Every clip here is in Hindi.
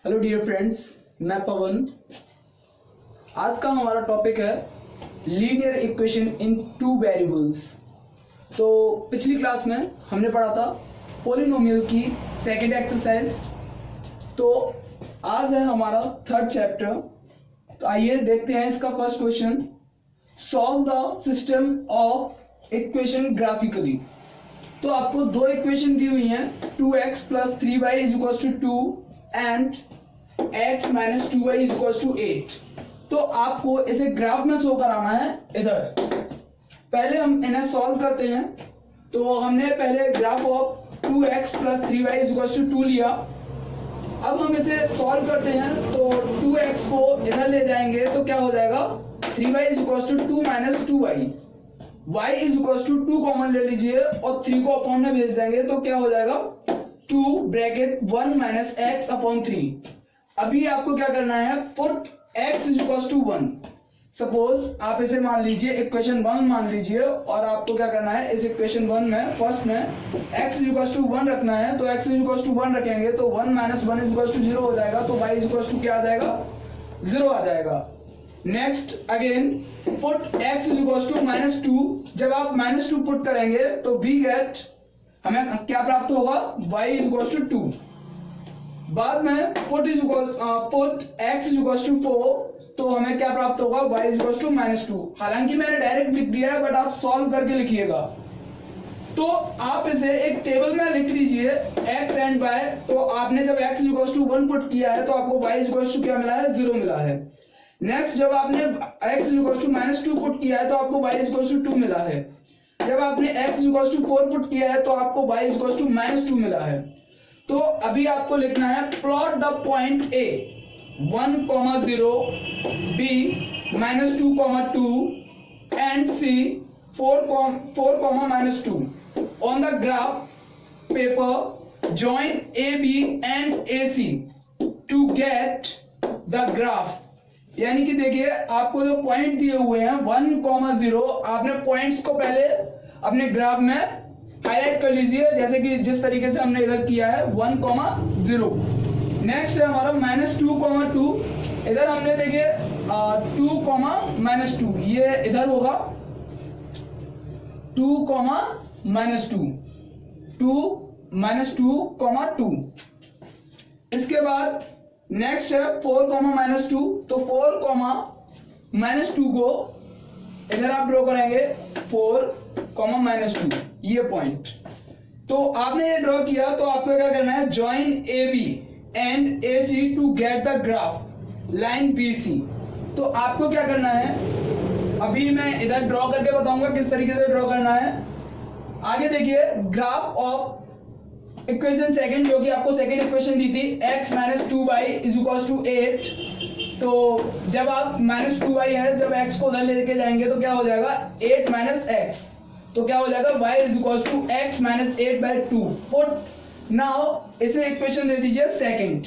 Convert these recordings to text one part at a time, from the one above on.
हेलो डियर फ्रेंड्स, मैं पवन। आज का हमारा टॉपिक है linear equation in two variables. तो पिछली क्लास में हमने पढ़ा था पॉलिनोमियल की सेकंड एक्सरसाइज। तो आज है हमारा थर्ड चैप्टर। तो आइए देखते हैं इसका first question. Solve the system of equation graphically. तो आपको दो इक्वेशन दी हुई हैं, 2x + 3y = 2 and x - 2y = 8। तो आपको इसे ग्राफ में शो कराना है इधर। पहले हम इन्हें सॉल्व करते हैं। तो हमने पहले ग्राफ ऑफ 2x + 3y = 2 लिया। अब हम इसे सॉल्व करते हैं। तो 2x को इधर ले जाएंगे तो क्या हो जाएगा, 3y = 2 - 2y। y = 2 कॉमन ले लीजिए और 3 को अपॉन में भेज देंगे तो क्या हो जाएगा, 2 ब्रैकेट 1 - x/3। अभी आपको क्या करना है, पुट x = 1। सपोज आप इसे मान लीजिए इक्वेशन 1 मान लीजिए, और आपको क्या करना है, इस इक्वेशन 1 में फर्स्ट में x = 1 रखना है। तो x = 1 रखेंगे तो 1 - 1 = 0 हो जाएगा। तो y = क्या आ जाएगा, 0 आ जाएगा। Next again put x = -2। जब आप -2 पुट करेंगे तो वी गेट, हमें क्या प्राप्त होगा, y = 2। बाद में पुट x = 4 तो हमें क्या प्राप्त होगा, y = -2। हालांकि मैंने डायरेक्ट लिख दिया है, बट आप सॉल्व करके लिखिएगा। तो आप इसे एक टेबल में लिख लीजिए x एंड y। तो आपने जब x = 1 पुट किया है तो आपको y = क्या मिला है, 0 मिला है। नेक्स्ट जब आपने x = -2 पुट किया है तो आपको y = 2 मिला है। जब आपने x = 4 पुट किया है तो आपको y = -2 मिला है। तो अभी आपको लिखना है plot the point A 1, 0, B -2, 2 and C 4, -2 on the graph paper. Join AB and AC to get the graph. यानी कि देखिए आपको जो पॉइंट दिए हुए हैं 1, 0, आपने पॉइंट्स को पहले अपने ग्राफ में हाईलाइट कर लीजिए, जैसे कि जिस तरीके से हमने इधर किया है 1, 0। नेक्स्ट है हमारा -2, 2। इधर हमने देखिए 2, -2, ये इधर होगा 2, -2, 2, -2, 2। इसके बाद नेक्स्ट है 4, -2। तो 4, -2 को इधर आप ड्रॉ करेंगे 4, -2, ये पॉइंट। तो आपने ये ड्रॉ किया तो आपको क्या करना है, join AB and AC to get the graph line BC। तो आपको क्या करना है, अभी मैं इधर ड्रॉ करके बताऊंगा किस तरीके से ड्रॉ करना है। आगे देखिए ग्राफ ऑफ इक्वेशन सेकंड, जो कि आपको सेकंड इक्वेशन दी थी, x - 2y = 8। तो जब आप -2y है, जब x को उधर लेके जाएंगे तो क्या हो जाएगा, 8 - x। तो क्या हो जाएगा, y = x - 8/2। पुट नाउ इसे इक्वेशन दे दीजिए सेकंड।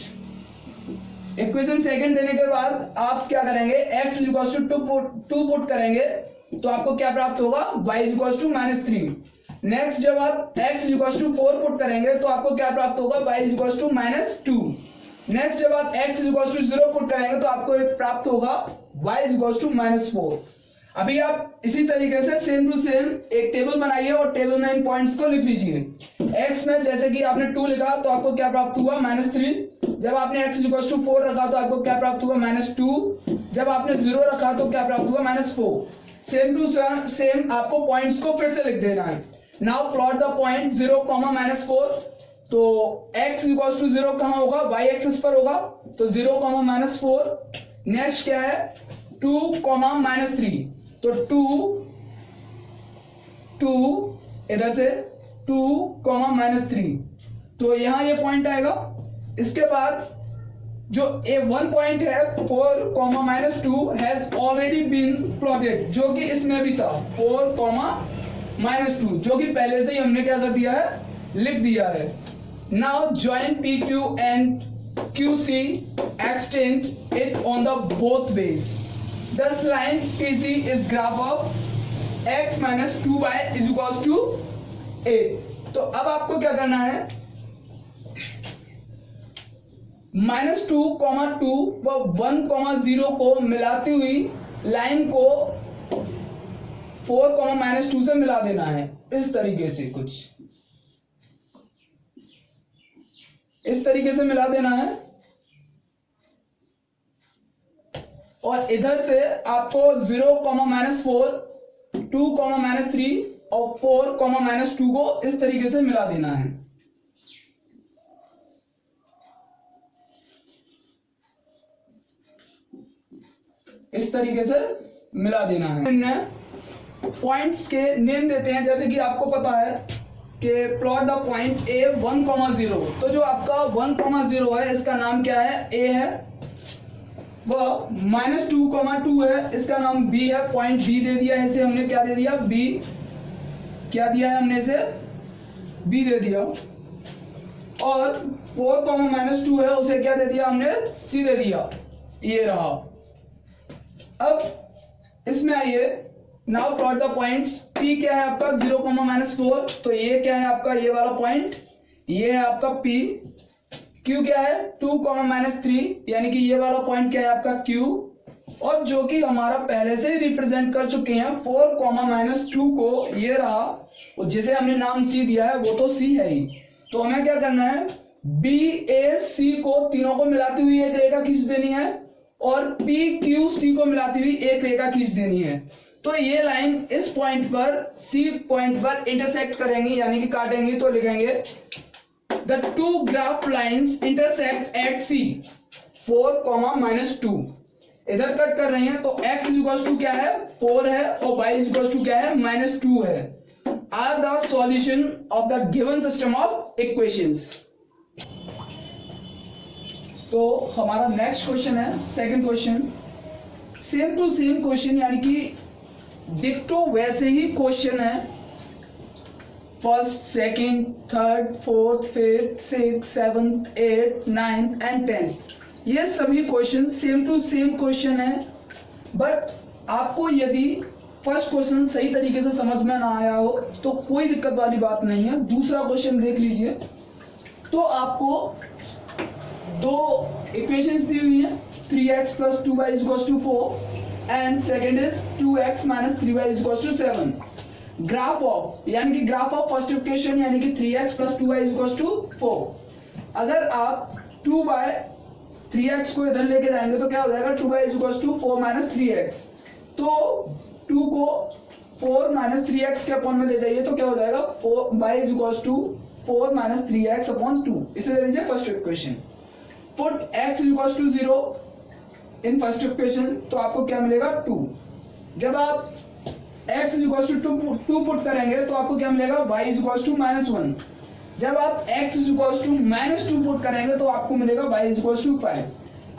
इक्वेशन सेकंड देने के बाद आप क्या करेंगे, x = 2 पुट करेंगे तो आपको क्या प्राप्त होगा, y = -3। नेक्स्ट जब आप x = 4 पुट करेंगे तो आपको क्या प्राप्त होगा, y = -2। नेक्स्ट जब आप x = 0 पुट करेंगे तो आपको प्राप्त होगा y = -4। अभी आप इसी तरीके से सेम टू सेम एक टेबल बनाइए और टेबल में इन पॉइंट्स को लिख लीजिए। x में जैसे कि आपने 2 लिखा तो आपको क्या प्राप्त हुआ, -3। जब आपने x = 4 रखा तो आपको क्या प्राप्त हुआ, -2। जब आपने 0 रखा तो क्या प्राप्त हुआ, -4। सेम टू सेम आपको पॉइंट्स को फिर से लिख देना है। Now plot the point 0, -4। तो x = 0 कहां होगा, y एक्सिस पर होगा। तो 0, -4। नेक्स्ट क्या है, 2, -3। तो 2 इधर से 2, -3। तो यहां ये पॉइंट आएगा। इसके बाद जो A1 पॉइंट है 4, -2 हैज ऑलरेडी बीन प्लॉटेड, जो कि इसमें भी था 4, -2, जो कि पहले से ही हमने क्या कर दिया है, लिख दिया है। Now join PQ and QC, extend it on the both ways. Thus line PC is graph of x - 2y = 8। तो अब आपको क्या करना है, -2, व 1, 0 को मिलाती हुई लाइन को 4, -2 से मिला देना है। इस तरीके से कुछ इस तरीके से मिला देना है। और इधर से आपको 0, -4, 2, -3 और 4, -2 को इस तरीके से मिला देना है। इस तरीके से मिला देना है। पॉइंट्स के नेम देते हैं, जैसे कि आपको पता है कि प्लॉट द पॉइंट ए 1, 0। तो जो आपका 1, 0 है इसका नाम क्या है? ए है। वह -2, 2 है, इसका नाम बी है। पॉइंट बी दे दिया है, इसे हमने क्या दे दिया? बी। क्या दिया है हमने इसे? बी दे दिया। और 4, -2 है, उसे क्या दे दिया हमने? सी दे दिया। ये रहा। अब इसमें आइए, now plot the points. P क्या है आपका? 0, -4। तो ये क्या है आपका? ये वाला पॉइंट, ये है आपका पी। क्यू क्या है? 2, -3, यानी कि ये वाला पॉइंट क्या है आपका? क्यू। और जो कि हमारा पहले से ही रिप्रेजेंट कर चुके हैं 4, -2 को, ये रहा। और जिसे हमने नाम सी दिया है वो तो सी है ही। तो हमें क्या करना है? बी, ए, सी को तीनों को मिलाती हुई एक रेखा खींच देनी है और पी, क्यू, सी को मिलाती हुई एक रेखा खींच देनी है। तो ये लाइन इस पॉइंट पर, सी पॉइंट पर इंटरसेक्ट करेंगी, यानी कि काटेंगी। तो लिखेंगे the two graph lines intersect at C 4, -2। इधर कट कर रहे हैं तो x = क्या है? 4 है और y = क्या है? -2 है। Are the solution of the given system of equations. तो हमारा नेक्स्ट क्वेश्चन है, second question. Same to same question, यानी कि डिक्टो वैसे ही क्वेश्चन है। First, second, third, fourth, fifth, 6, 7, 8, 9 and 10, ये सभी question same to same question है। बट आपको यदि फर्स्ट क्वेश्चन सही तरीके से समझ में ना आया हो तो कोई दिक्कत वाली बात नहीं है। दूसरा क्वेश्चन देख लीजिए। तो आपको दो इक्वेशंस दी हुई हैं, 3x + 2y = 4 and second is 2x - 3y = 7। Graph of, यानी कि ग्राफ ऑफ फर्स्ट इक्वेशन, यानी कि 3x + 2y = 4। अगर आप 3x को इधर लेके जाएंगे तो क्या हो जाएगा? 2y = 4 - 3x। तो 2 को 4 - 3x के अपॉन में ले जाइए तो क्या हो जाएगा? y = 4 - 3x/2। इसे ले लीजिए first equation. Put x = 0 in first equation, तो आपको क्या मिलेगा? 2। जब आप x = 2 पुट करेंगे तो आपको क्या मिलेगा? y = -1। जब आप x = -2 पुट करेंगे तो आपको मिलेगा y = 5।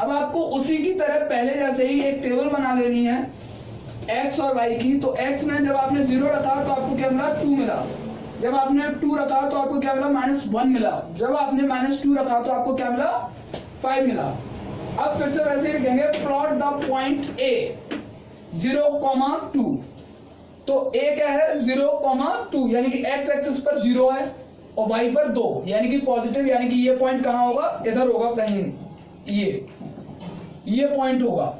अब आपको उसी की तरह पहले जैसे ही एक टेबल बना लेनी है x और y की। तो x में जब आपने 0 रखा तो आपको क्या मिला? 2 मिला। जब आपने 2 रखा तो आपको क्या मिला? -1 मिला। जब आपने -2 रखा तो आपको क्या मिला? 5 मिला। अब फिर से वैसे ही लिखेंगे, प्लॉट द पॉइंट A 0, 2। तो A क्या है? 0, 2, यानी कि x एक्सिस पर 0 है और y पर 2, यानी कि पॉजिटिव। यानी कि ये पॉइंट कहाँ होगा? इधर होगा कहीं। ये पॉइंट होगा।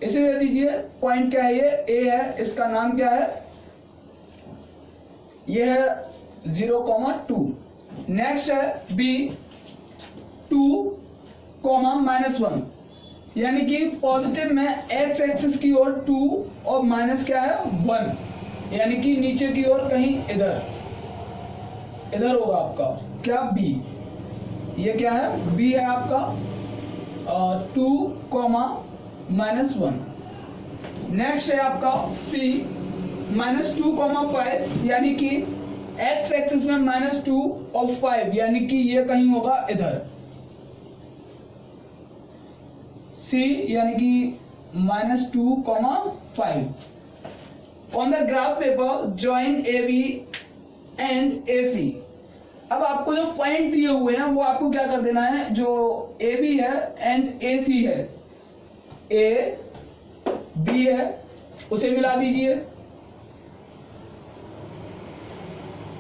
इसे दे दीजिए। पॉइंट क्या है? ये A है, इसका नाम क्या है? ये है 0, 2। नेक्स्ट है B 2, -1, यानी कि पॉजिटिव में x एक्सिस की ओर 2 और माइनस क्या है? 1, यानी कि नीचे की ओर कहीं इधर होगा आपका क्या? B। ये क्या है? B है आपका 2, -1। नेक्स्ट है आपका C -2, 5, यानी कि x एक्सिस में -2 और 5, यानी कि ये कहीं होगा इधर। C यानी कि -2, 5। On the graph paper join AB and AC। अब आपको जो पॉइंट दिए हुए हैं वो आपको क्या कर देना है? जो AB है एंड AC है, A B है, उसे मिला दीजिए।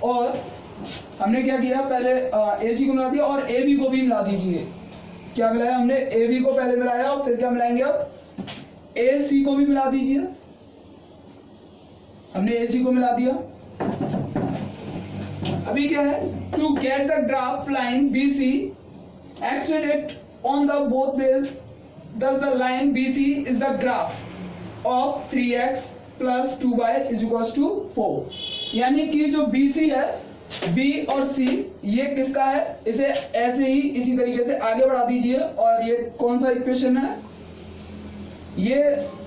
और हमने क्या किया? पहले AC को मिला दिया और AB को भी मिला दीजिए। क्या मिलाया हमने, ए बी को पहले मिलाया और फिर क्या मिलाएंगे, अब ए सी को भी मिला दीजिए। हमने ए सी को मिला दिया। अभी क्या है, to get the graph line B C extend it on the both base, thus the line BC is the graph of 3x plus 2y is equals to 4। यानी कि जो BC है, B और C ये किसका है, इसे ऐसे ही इसी तरीके से आगे बढ़ा दीजिए। और ये कौन सा इक्वेशन है, ये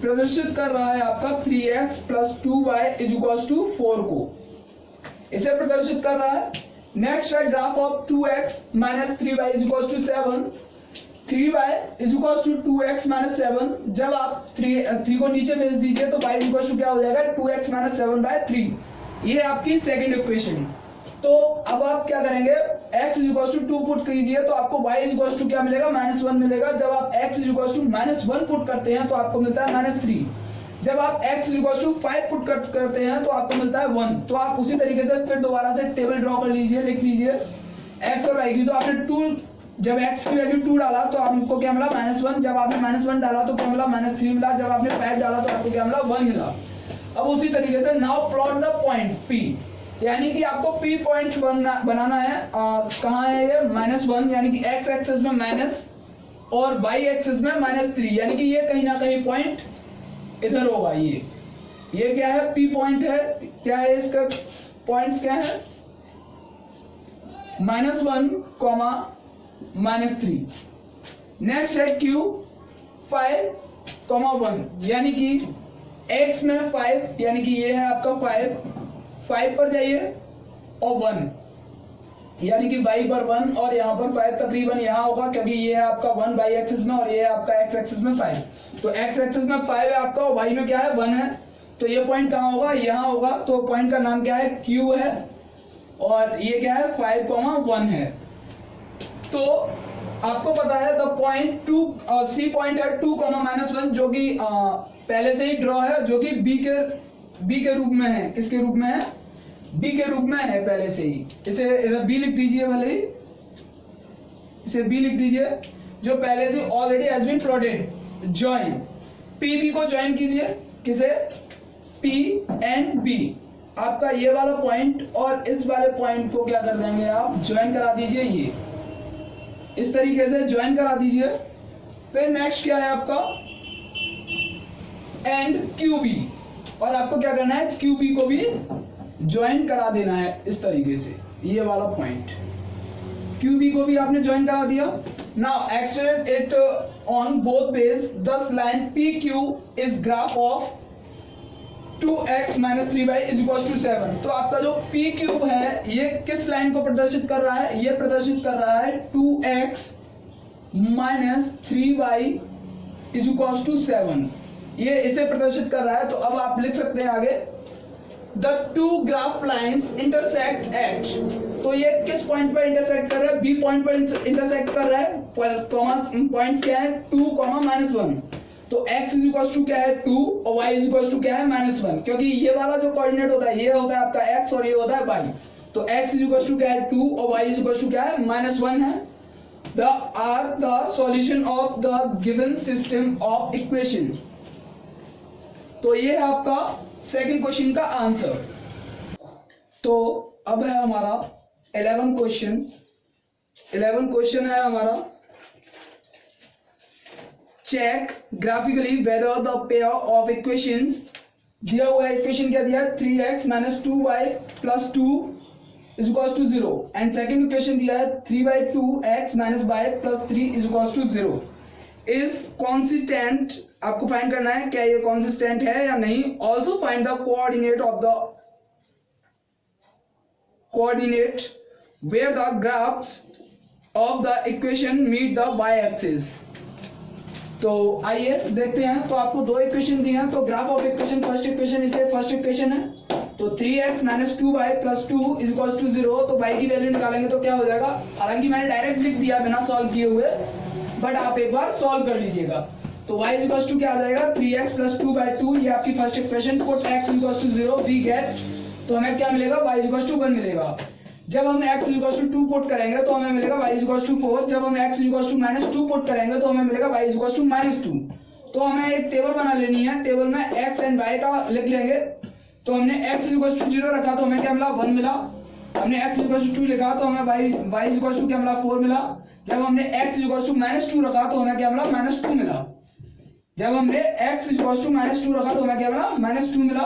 प्रदर्शित कर रहा है आपका 3x plus 2y is equals to 4 को, इसे प्रदर्शित कर रहा है। नेक्स्ट है graph of 2x minus 3y is equals to 7, 3y is equals to 2x minus 7। जब आप 3 को नीचे भेज दीजिए तो y is equals to क्या हो जाएगा, 2x minus 7 by 3। ये आपकी सेकंड इक्वेशन। तो अब आप क्या करेंगे, x is equals to 2 put कीजिए तो आपको y is equals to क्या मिलेगा, -1 मिलेगा। जब आप x is equals to -1 put करते हैं तो आपको मिलता है -3। जब आप x is equals to 5 put करते हैं तो आपको मिलता है 1। तो आप उसी तरीके से फिर दोबारा से टेबल ड्रॉ कर लीजिए, लिख लीजिए x और y की। तो आपने 2, जब x की वैल्यू 2 डाला तो आपको क्या मिला, -1। जब आपने -1 डाला तो क्या मिला, -3 मिला। जब आपने 5 डाला तो आपको क्या मिला, 1 मिला। अब उसी तरीके से now plot the point P, यानी कि आपको P पॉइंट बनाना है। कहाँ है ये, -1, यानी कि x एक्सिस में माइनस और y एक्सिस में -3, यानी कि ये कहीं ना कहीं पॉइंट इधर होगा। ये क्या है, P पॉइंट है। क्या है इसका पॉइंट्स, क्या है, -1, -3। नेक्स्ट है Q 5, 1, यानी कि x में 5, यानी कि ये है आपका 5 पर जाइए और 1, यानी कि y पर 1 और यहाँ पर 5 तकरीबन यहाँ होगा, क्योंकि ये है आपका 1 y एक्सिस में और ये है आपका x एक्सिस में 5। तो x एक्सिस में 5 है आपका और y में क्या है, 1 है। तो ये पॉइंट कहाँ होगा, यहाँ होगा। तो पॉइंट का नाम क्या है, Q है, और ये क्या है, 5, 1 है। तो आपको पता है द पॉइंट 2 और सी पॉइंट है 2, -1, जो कि पहले से ही ड्रॉ है, जो कि बी के रूप में है। किसके रूप में है, बी के रूप में है पहले से ही। इसे इधर बी लिख दीजिए, भले ही इसे बी लिख दीजिए, जो पहले से already has been plotted. Join P B को ज्वाइन कीजिए, किसे, पी एंड बी। आपका ये वाला पॉइंट और इस वाले पॉइंट को क्या कर देंगे आप, ज्वाइन करा दीजिए। ये इस तरीके से ज्वाइन करा दीजिए। फिर नेक्स्ट क्या है आपका, एंड QB, और आपको क्या करना है, QB को भी ज्वाइन करा देना है इस तरीके से। ये वाला पॉइंट QB को भी आपने ज्वाइन करा दिया। Now extend it on both base, thus line PQ is graph of 2x minus 3y is equals to 7। तो आपका जो P क्यूब है ये किस लाइन को प्रदर्शित कर रहा है, ये प्रदर्शित कर रहा है 2x minus 3y is equals to 7। ये इसे प्रदर्शित कर रहा है। तो अब आप लिख सकते हैं आगे, the two graph lines intersect at। तो ये किस पॉइंट पर इंटरसेक्ट कर रहा है, B पॉइंट पर इंटरसेक्ट कर रहा है। पॉइंट्स क्या है, 2, -1। तो x इज इक्वल टू क्या है, 2, और y इज इक्वल टू क्या है, -1। क्योंकि ये वाला जो कोऑर्डिनेट होता है ये होता है आपका x और ये होता है y। तो x इज इक्वल टू क्या है, 2, और y इज इक्वल टू क्या है, -1 है। The are the solution of the given system of equation. तो ये है आपका सेकंड क्वेश्चन का आंसर। तो अब है हमारा 11 क्वेश्चन। 11 क्वेश्चन है हमारा, check graphically whether the pair of equations. दिया हुआ है इक्वेशन क्या दिया है, 3x minus 2y plus 2 is equals to 0। And second equation दिया है 3/2x minus y plus 3 is equals to 0। Is consistent, आपको फाइंड करना है क्या ये कॉन्सिस्टेंट है या नहीं। Also find the coordinate of the coordinate where the graphs of the equation meet the y axis. तो आइए देखते हैं। तो आपको दो इक्वेशन दी हैं, तो graph of equation first equation, इसे फर्स्ट इक्वेशन है। तो 3x minus 2y plus 2 is equals to 0। तो y की वैल्यू निकालेंगे तो क्या हो जाएगा, हालांकि मैंने डायरेक्ट लिख दिया बिना सॉल्व किए हुए, बट आप एक बार सॉल्व कर लीजिएगा। तो y is equals to क्या आ जाएगा, 3x plus 2/2। ये आपकी first equation. Put x is equals to 0, we get, तो हमें क्या मिलेगा, y is equals to 1 मिलेगा। जब हम x इक्वल टू 2 पुट करेंगे तो हमें मिलेगा y इक्वल टू 4। जब हम x इक्वल टू -2 पुट करेंगे तो हमें मिलेगा y इक्वल टू -2। तो हमें एक टेबल बना लेनी है, टेबल में x एंड y का लिख लेंगे। तो हमने x इक्वल टू 0 रखा तो हमें क्या मिला 1 मिला। हमने x इक्वल टू 2 लिखा तो हमें y इक्वल टू क्या मिला 4 मिला। जब हमने x इक्वल टू -2 रखा तो हमें क्या मिला -2 मिला। जब हमने x इक्वल टू -2 रखा तो हमें क्या मिला -2 मिला।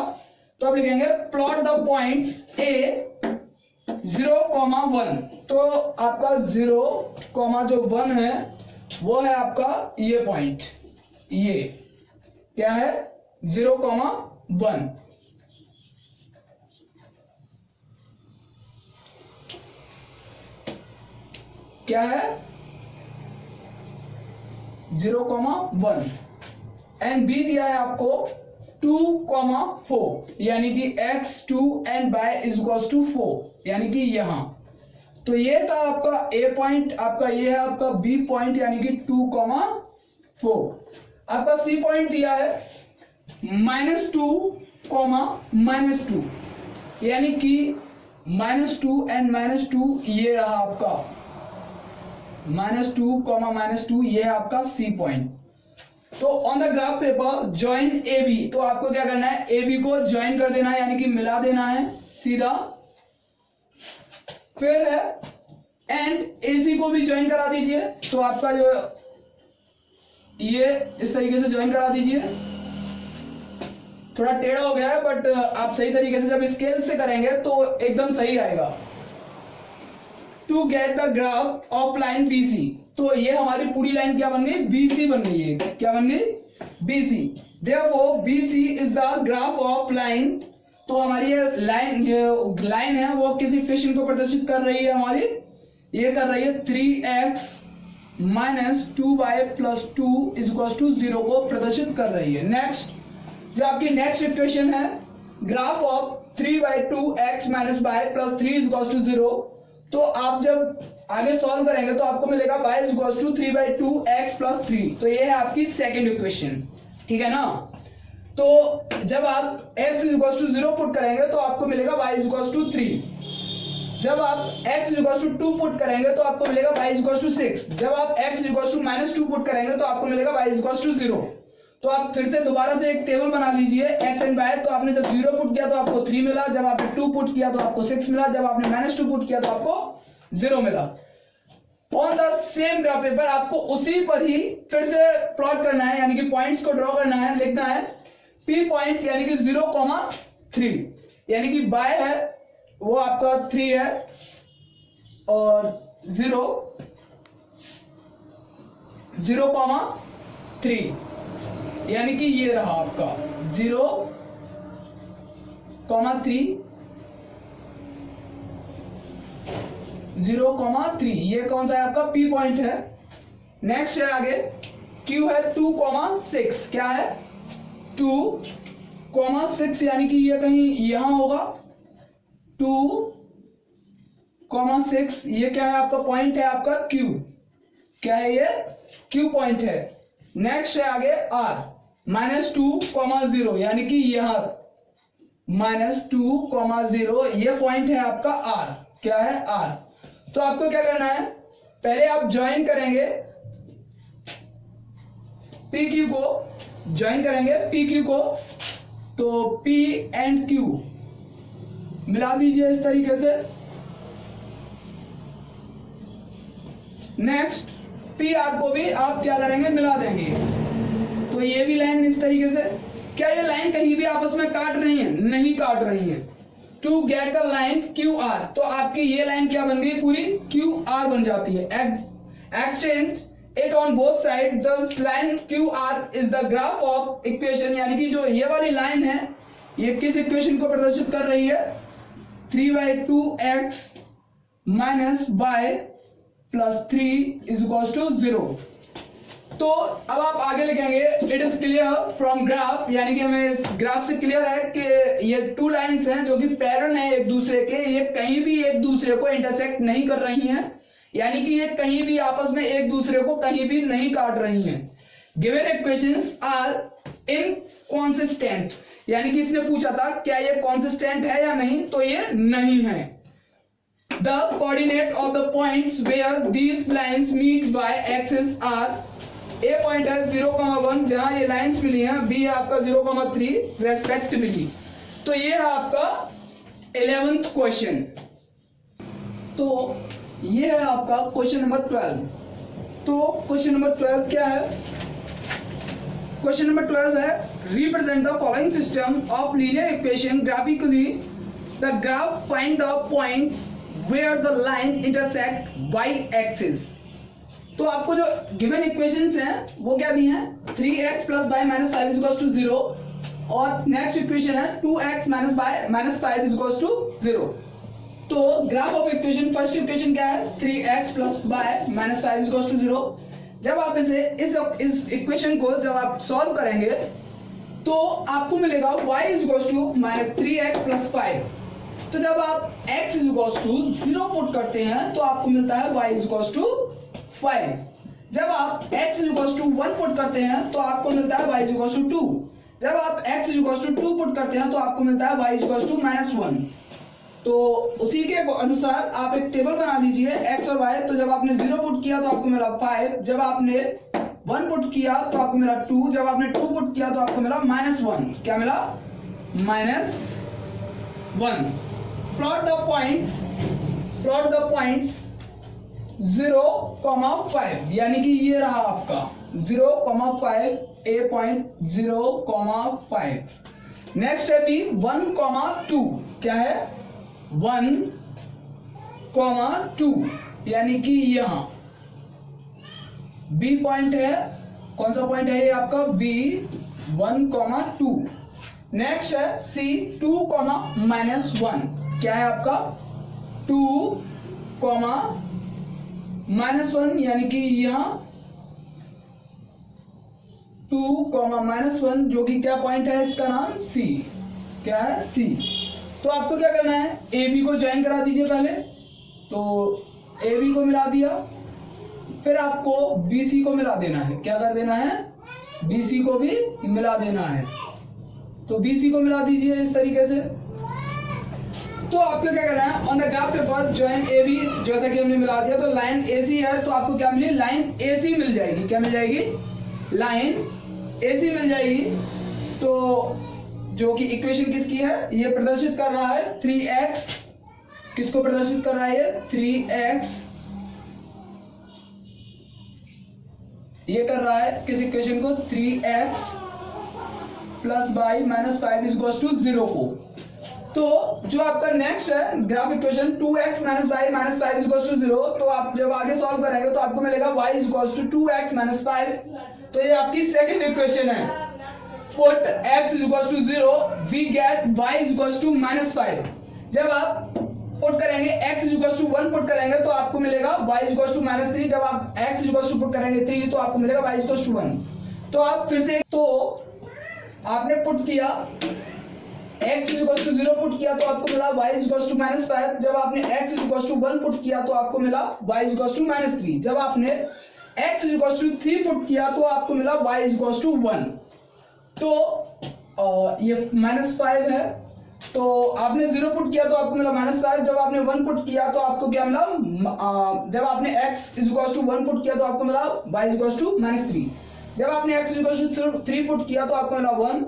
तो अब लिखेंगे प्लॉट द पॉइंट्स a 0,1। तो आपका 0, जो 1 है वो है आपका ये पॉइंट, ये क्या है 0,1। क्या है 0,1 एंड बी दिया है आपको 2,4 यानी कि x2 and y is equal to 4 यानी कि यहां। तो ये था आपका ए पॉइंट, आपका ये है आपका बी पॉइंट यानी कि 2,4। आपका सी पॉइंट दिया है -2, -2 यानी कि -2 एंड -2 ये रहा आपका -2, -2 ये है आपका सी पॉइंट। तो on the graph paper join A B, तो आपको क्या करना है ए बी को ज्वाइन कर देना है यानी कि मिला देना है सीधा। फिर है एंड ए सी को भी ज्वाइन करा दीजिए। तो आपका जो ये इस तरीके से ज्वाइन करा दीजिए। थोड़ा टेढ़ा हो गया है बट आप सही तरीके से जब स्केल से करेंगे तो एकदम सही आएगा। To get the graph of line BC, तो ये हमारी पूरी लाइन क्या बन गई BC बन गई है। क्या बन गई BC। Therefore BC is the graph of line. तो हमारी ये लाइन है वो किस इक्वेशन को प्रदर्शित कर रही है हमारी, ये कर रही है 3x - 2y + 2 is equal to 0 को प्रदर्शित कर रही है। नेक्स्ट जो आपकी नेक्स्ट इक्वेशन है graph of 3/2x - y + 3 is equal to 0। तो आप जब आगे सॉल्व करेंगे तो आपको मिलेगा y is equal to 3/2x + 3। तो ये है आपकी सेकेंड इक्वेशन, ठीक है ना। तो जब आप x is equal to 0 put करेंगे तो आपको मिलेगा y इज इक्वल टू 3। जब आप x is equal to 2 put करेंगे तो आपको मिलेगा y इज इक्वल टू 6। जब आप x is equal to -2 put करेंगे तो आपको मिलेगा y इज इक्वल टू 0। तो आप फिर से दोबारा से एक टेबल बना लीजिए x एंड y। तो आपने जब 0 पुट किया तो आपको 3 मिला, जब आपने 2 पुट किया तो आपको 6 मिला, जब आपने -2 पुट किया तो आपको 0 मिला। On the same graph paper आपको उसी पर ही फिर से प्लॉट करना है यानी कि पॉइंट्स को ड्रॉ करना है। लिखना है P पॉइंट यानी कि 0,3 यानी कि y है वो आपका 3 है और 0,3 यानी कि ये रहा आपका 0,3 0,3 ये कौन सा है आपका P पॉइंट है। नेक्स्ट है आगे Q है 2,6 क्या है 2,6 यानी कि ये कहीं यहां होगा 2,6 ये क्या है आपका पॉइंट है आपका Q, क्या है ये Q पॉइंट है। नेक्स्ट है आगे R -2,0 यानी कि यहां -2,0 ये पॉइंट है आपका R, क्या है R। तो आपको क्या करना है पहले आप ज्वाइन करेंगे PQ को, ज्वाइन करेंगे PQ को। तो P एंड Q मिला दीजिए इस तरीके से। नेक्स्ट PR को भी आप क्या करेंगे मिला देंगे। तो ये भी लाइन इस तरीके से। क्या ये लाइन कहीं भी आपस में काट रही है, नहीं काट रही है। To get the line QR, तो आपकी ये लाइन क्या बन गई पूरी QR बन जाती है। Extend it on both side the line QR is the graph of equation यानी कि जो ये वाली लाइन है ये किस इक्वेशन को प्रदर्शित कर रही है 3/2x - y + 3 is equal to 0। तो अब आप आगे लिखेंगे it is clear from graph यानी कि हमें इस ग्राफ से क्लियर है कि ये टू लाइंस हैं जो कि पैरेलल हैं एक दूसरे के, ये कहीं भी एक दूसरे को इंटरसेक्ट नहीं कर रही हैं यानी कि ये कहीं भी आपस में एक दूसरे को कहीं भी नहीं काट रही हैं। गिवन इक्वेशंस आर इनकंसिस्टेंट यानी कि इसने पूछा था क्या ये कॉन्सिस्टेंट है या नहीं, तो ये नहीं है। The coordinate of the points where these lines meet by axis are, A point है 0,1 जहां ये लाइंस मिली हैं, बी है आपका 0,3 रेस्पेक्टिवली। तो ये है आपका 11th क्वेश्चन। तो ये है आपका क्वेश्चन नंबर 12। तो क्वेश्चन नंबर 12 क्या है? क्वेश्चन नंबर 12 है represent the following system of linear equation graphically, the graph find the points where the line intersect by axis. तो आपको जो गिवन इक्वेशंस हैं वो क्या दी हैं? 3x plus by minus 5 is to 0 और नेक्स्ट इक्वेशन है 2x minus by minus 5 is to 0। तो graph of equation, first equation क्या है? 3x plus by minus 5 is to 0। जब आप इसे इस इक्वेशन को जब आप सॉल्व करेंगे तो आपको मिलेगा y is to minus 3x plus 5। तो जब आप x इज टू 0 पुट करते हैं तो आपको मिलता है y इज टू 5। जब आप x इज टू 1 पुट करते हैं तो आपको मिलता है y इज टू 2। जब आप x इज टू 2 पुट करते हैं तो आपको मिलता है y इज टू माइनस 1। तो उसी के अनुसार आप एक टेबल बना लीजिए x और y। तो जब आपने 0 पुट किया तो आपको मिला 5, जब आपने 1 पुट किया तो आपको मिला 2, जब आपने 2 पुट किया तो आपको मिला -1। क्या मिला? -1। प्लॉट द पॉइंट्स 0,5, यानी कि ये रहा आपका 0,5, ए पॉइंट 0,5। नेक्स्ट है बी 1,2। क्या है? 1,2, यानी कि यहां बी पॉइंट है। कौन सा पॉइंट है ये आपका? बी 1,2। नेक्स्ट है सी 2,-1। क्या है आपका? 2,-1, यानी कि यहां 2,-1 जो कि क्या पॉइंट है? इसका नाम सी। क्या है? सी। तो आपको क्या करना है? ए बी को ज्वाइन करा दीजिए पहले। तो ए बी को मिला दिया, फिर आपको बी सी को मिला देना है। क्या कर देना है? बी सी को भी मिला देना है। तो बी सी को मिला दीजिए इस तरीके से। तो आपको क्या करना है? On the graph paper join A B, जैसा कि हमने मिला दिया। तो लाइन ए सी है तो आपको क्या मिली? लाइन ए सी मिल जाएगी। क्या मिल जाएगी? लाइन ए सी मिल जाएगी। तो जो कि इक्वेशन किसकी है? ये प्रदर्शित कर रहा है 3x। किसको प्रदर्शित कर रहा है? ये 3x। ये कर रहा है किस इक्वेशन को? 3x plus by minus 5 is to 0 को। तो जो आपका नेक्स्ट है graph equation 2x minus by minus 5 is to 0। तो आप जब आगे सॉल्व करेंगे तो आपको मिलेगा y is to 2x minus 5। तो ये आपकी सेकंड इक्वेशन है। Put x is equals to 0, we get y is equals to -5। जब आप पुट करेंगे x is equals to 1 put करेंगे तो आपको मिलेगा y is equals to -3। जब आप x is equals to put करेंगे 3 तो आपको मिलेगा y is equals to 1। तो आप फिर से, तो आपने पुट किया x is equals to 0 put किया तो आपको मिला y is equals to -5। जब आपने x is equals to 1 put किया तो आपको मिला y is equals to -3। जब आपने x is equals to 3 put किया तो आपको मिला y is equals to 1। तो ये -5 है। तो आपने 0 पुट किया तो आपको मिला -5। जब आपने 1 पुट किया तो आपको क्या मिला? जब आपने x is equal to 1 put किया तो आपको मिला y इज इक्वल टू -3। जब आपने x is equal to 3 put किया तो आपको मिला 1।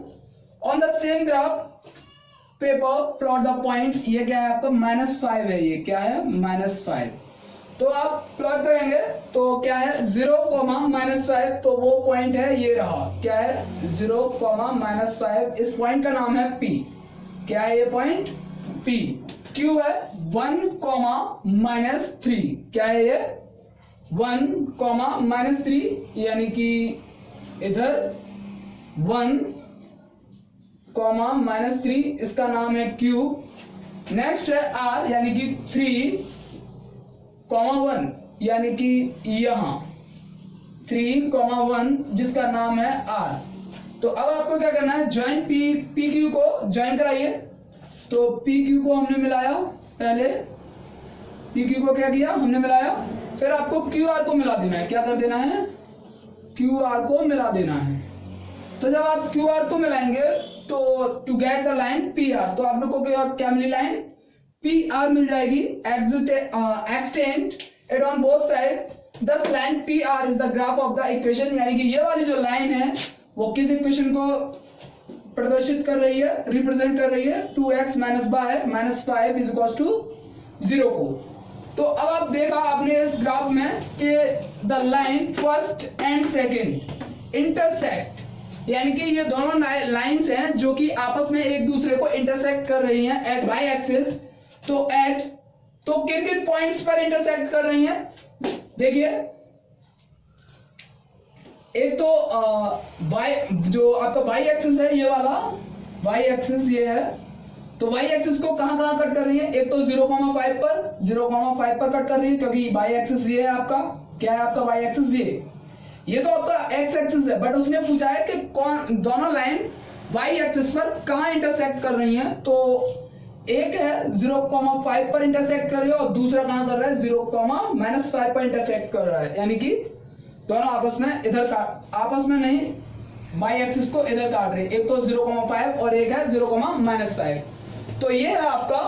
On the same graph paper plot the point. ये क्या है आपका? -5 है। ये क्या है? -5। तो आप प्लॉट करेंगे तो क्या है? 0,-5। तो वो पॉइंट है ये रहा। क्या है? 0,-5। इस पॉइंट का नाम है P। क्या है ये पॉइंट? P। Q है 1,-3। क्या है ये? 1,-3, यानी कि इधर 1,-3, इसका नाम है Q। नेक्स्ट है R, यानी कि 3,1, यानी कि यहां 3,1, जिसका नाम है R। तो अब आपको क्या करना है? ज्वाइन पी क्यू को ज्वाइन कराइए। तो पी क्यू को हमने मिलाया, पहले पी क्यू को क्या किया? हमने मिलाया। फिर आपको क्यू आर को मिला देना है। क्या कर देना है? क्यू आर को मिला देना है। तो जब आप क्यू आर को मिलाएंगे तो to get the line P R, तो आप लोग को क्या मिली? लाइन पी आर मिल जाएगी extend it on both side thus line P R is the graph of the equation, यानी कि ये वाली जो लाइन है वो किस इक्वेशन को प्रदर्शित कर रही है, रिप्रेजेंट कर रही है 2x minus by minus 5 is equal to 0 को। तो अब आप देखा आपने इस ग्राफ में कि the line first and second intersect, यानी कि ये दोनों लाइंस हैं जो कि आपस में एक दूसरे को इंटरसेक्ट कर रही हैं एट वाई एक्सिस। तो किन किन पॉइंट्स पर इंटरसेक्ट कर रही हैं, देखिए एक तो जो आपका वाई एक्सिस है ये वाला वाई एक्सिस ये है, तो वाई एक्सिस को कहां कहां कट कर रही है, एक तो 0,5 पर कट कर रही है, क्योंकि वाई एक्सिस ये है आपका, क्या है आपका वाई एक्सिस ये तो आपका एक्स एक्सिस है, बट उसने पूछा है कि कौन दोनों लाइन वाई एक्सिस पर कहां इंटरसेक्ट कर रही हैं। तो एक है 0,5 पर इंटरसेक्ट कर रही है और दूसरा कहां कर रहा है 0,-5 पर इंटरसेक्ट कर रहा है, यानी कि दोनों आपस में इधर आपस में नहीं वाई एक्सिस को इधर काट रहे हैं, एक तो 0,5 और एक है 0,-5। तो ये है आपका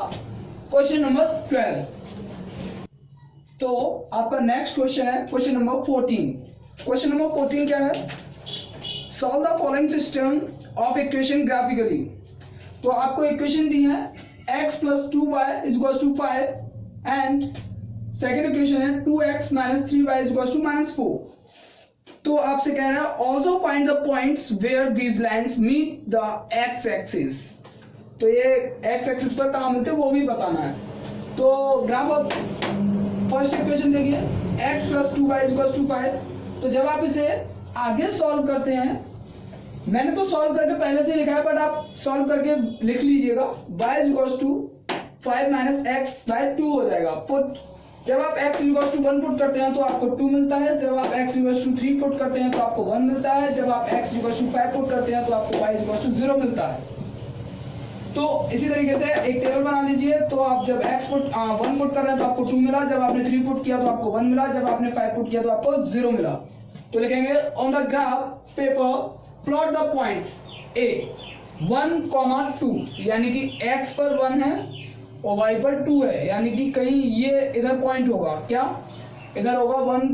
क्वेश्चन नंबर 12। तो आपका नेक्स्ट क्वेश्चन है क्वेश्चन नंबर 14। क्वेश्चन नंबर 14 क्या है, solve the following system of equation graphically. तो आपको इक्वेशन दी है x + 2y = 5 and second equation है 2x - 3y = -4। तो आपसे कह रहा है also find the points where these lines meet the X axis. तो ये एक्स एक्सिस पर कहां मिलते हैं वो भी बताना है। तो ग्राफ ऑफ फर्स्ट इक्वेशन देखिए x + 2y = 5। तो जब आप इसे आगे सॉल्व करते हैं, मैंने तो सॉल्व करके पहले से लिखा है, बट आप सॉल्व करके लिख लीजिएगा y = 5 - x/2 हो जाएगा। पुट जब आप x = 1 पुट करते हैं तो आपको 2 मिलता है, जब आप x = 3 पुट करते हैं तो आपको 1 मिलता है, जब आप x = 5 पुट करते हैं तो आपको y = 0 मिलता है। तो इसी तरीके से एक टेबल बना लीजिए। तो आप जब x 1 पुट कर रहे हैं तो आपको 2 मिला, जब आपने 3 पुट किया तो आपको 1 मिला, जब आपने 5 पुट किया तो आपको 0 मिला। तो लिखेंगे on the graph paper plot the points a 1, 2, यानी कि x पर 1 है और y पर 2 है, यानी कि कहीं ये इधर पॉइंट होगा, क्या इधर होगा 1,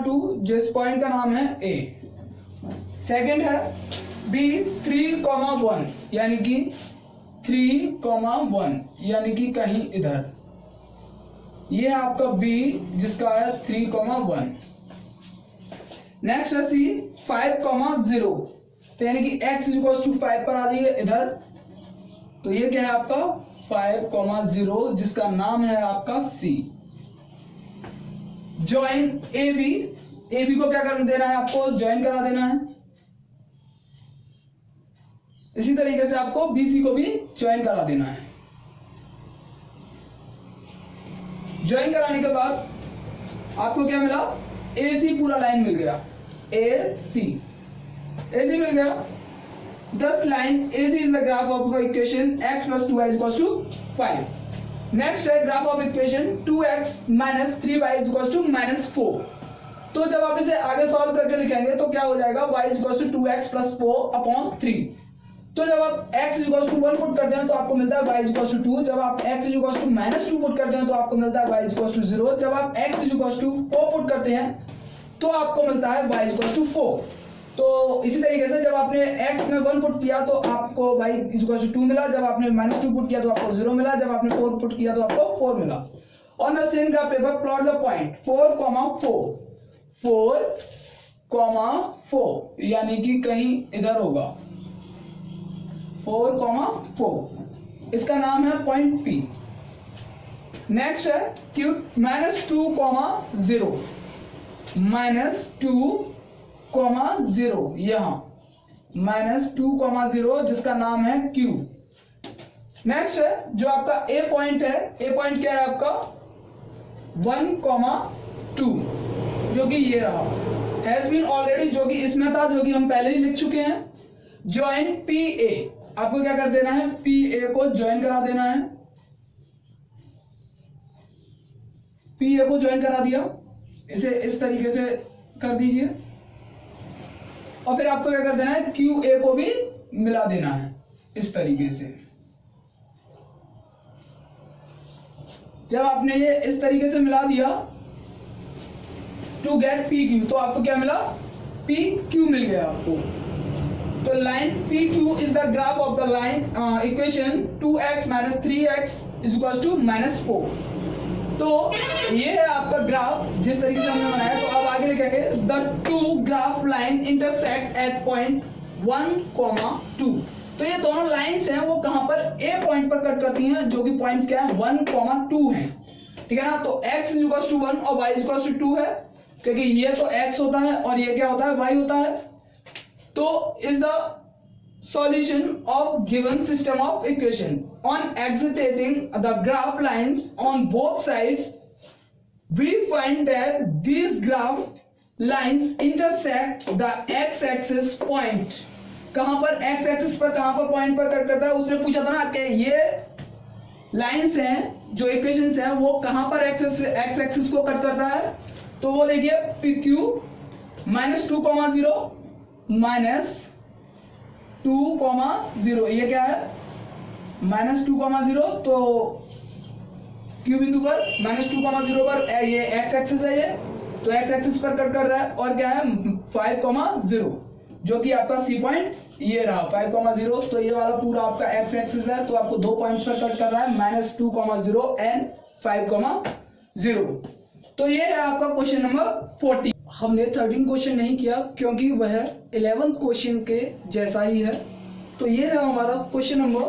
2 जिस पॉइंट का नाम है a। सेकेंड है b 3, 1, यानी कि 3, 1, यानी कि कहीं इधर, ये आपका b जिसका है 3, 1। नेक्स्ट है c 5, 0, तो यानी कि x = 5 पर आ जाइए इधर। तो ये क्या है आपका 5, 0 जिसका नाम है आपका c। ज्वाइन ab को क्या कर देना है, आपको ज्वाइन करा देना है। इसी तरीके से आपको BC को भी ज्वाइन करा देना है। ज्वाइन कराने के बाद आपको क्या मिला, AC पूरा लाइन मिल गया, AC मिल गया। 10 line AC is the graph of equation x + 2y = 5। Next है graph of equation 2x - 3y = -4। तो जब आप इसे आगे सॉल्व करके लिखेंगे तो क्या हो जाएगा, y = 2x + 4/3। तो जब आप x = 1 पुट करते हैं तो आपको मिलता है y = 2, जब आप x = -2 पुट करते हैं तो आपको मिलता है y = 0, जब आप x = 4 पुट करते हैं तो आपको मिलता है y = 4। तो इसी तरीके से जब आपने x में 1 पुट किया तो आपको y = 2 मिला, जब आपने -2 पुट किया तो आपको 0 मिला, जब आपने 4 पुट किया तो आपको 4 मिला। On the same graph paper plot the point 4, यानी कि कहीं इधर होगा 4, इसका नाम है पॉइंट P। नेक्स्ट है Q -2, 0, यहां -2, जिसका नाम है Q। नेक्स्ट है जो आपका A पॉइंट है, A पॉइंट क्या है आपका 1, 2, जो कि ये रहा, हैज बीन ऑलरेडी, जो कि इसमें था, जो कि हम पहले ही लिख चुके हैं। ज्वाइन PA, आपको क्या कर देना है, PA को ज्वाइन करा देना है। PA को ज्वाइन करा दिया, इसे इस तरीके से कर दीजिए और फिर आपको क्या कर देना है, QA को भी मिला देना है इस तरीके से। जब आपने ये इस तरीके से मिला दिया टू गेट पी क्यू, तो आपको क्या मिला, पी क्यू मिल गया आपको। तो line P Q is the graph of the line equation 2x - 3x = -4। तो ये है आपका ग्राफ जिस तरीके से हमने बनाया। तो अब आगे लिखेंगे the two graph line intersect at point 1, 2। तो ये दोनों लाइंस हैं वो कहां पर, ए पॉइंट पर कट करती हैं, जो कि पॉइंट्स क्या है 1, 2 हैं, ठीक है ना। तो x = 1 और y = 2 है, क्योंकि ये तो x होता है और ये क्या होता है, y होता है। तो is the solution of given system of equation on exiting the graph lines on both sides, we find that these graph lines intersect the x-axis point। कहां पर, x एक्सिस पर, कहां पर पॉइंट पर कट करता है, उसने पूछा था ना कि ये लाइंस हैं जो इक्वेशंस हैं वो कहां पर x एक्सिस को कट करता है। तो वो देखिए PQ -2, 0 -2, 0, ये क्या है -2, 0। तो Q बिंदु पर -2, 0 पर ये x एक्सिस है, ये तो x एक्सिस पर कट कर रहा है। और क्या है 5, 0, जो कि आपका C पॉइंट ये रहा 5, 0। तो ये वाला पूरा आपका x एक्सिस है, तो आपको 2 पॉइंट्स पर कट कर रहा है -2, 0 एंड 5, 0। तो ये है आपका क्वेश्चन नंबर 40। हमने 13 क्वेश्चन नहीं किया क्योंकि वह 11th क्वेश्चन के जैसा ही है। तो ये है हमारा क्वेश्चन नंबर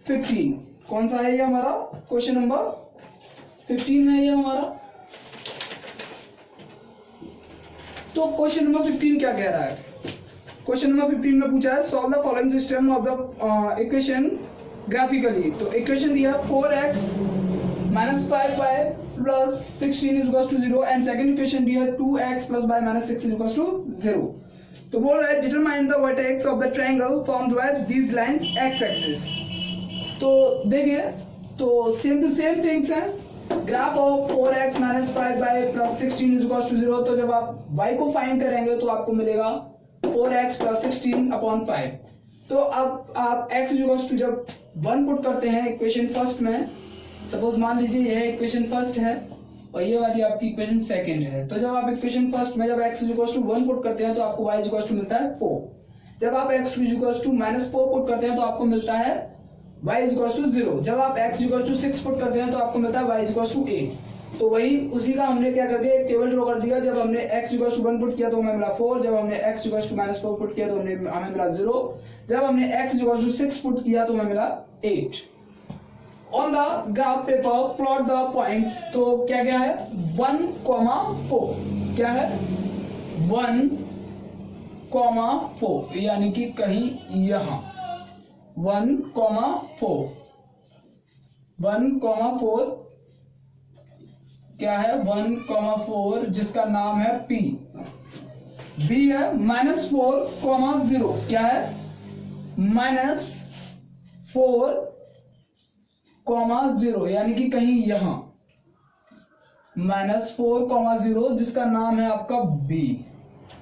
15। कौन सा है ये हमारा क्वेश्चन नंबर 15 है ये हमारा। तो क्वेश्चन नंबर 15 क्या कह रहा है, क्वेश्चन नंबर 15 में पूछा है solve the following system of the equation graphically. तो इक्वेशन दिया 4x - 5y plus 16 = 0 and second equation दिया 2x + y - 6 = 0। तो बोल रहा है determine the vertex of the triangle formed by these lines x axis. तो देखिए, तो सेम टू सेम थिंग्स हैं। Graph of 4x - 5y plus 16 = 0। तो जब आप y को फाइंड करेंगे तो आपको मिलेगा 4x + 16/5। तो अब आप x = जब 1 पुट करते हैं इक्वेशन फर्स्ट में, सपोज मान लीजिए यह इक्वेशन फर्स्ट है और ये वाली आपकी इक्वेशन सेकंड है। तो जब आप इक्वेशन फर्स्ट में जब x = 1 पुट करते हैं तो आपको y = मिलता है 4। जब आप x = -4 पुट करते हैं तो आपको मिलता है y = 0। जब आप x = 6 पुट करते हैं तो आपको मिलता है y = 8। तो वही उसी का हमने क्या कर दिया, एक टेबल ड्रॉ कर दिया। जब हमने x = 1 पुट किया तो हमें मिला 4। जब हमने x = -4 पुट किया तो हमें मिला 0। जब हमने x = 6 पुट किया तो हमें मिला 8। On the graph paper plot the points. तो क्या क्या है 1, 4, क्या है 1, 4, यानी कि कहीं यहां 1, 4, 1, 4 क्या है 1, 4 जिसका नाम है P। B है -4, 0, क्या है -4, 0, यानी कि कहीं यहां -4, 0 जिसका नाम है आपका B।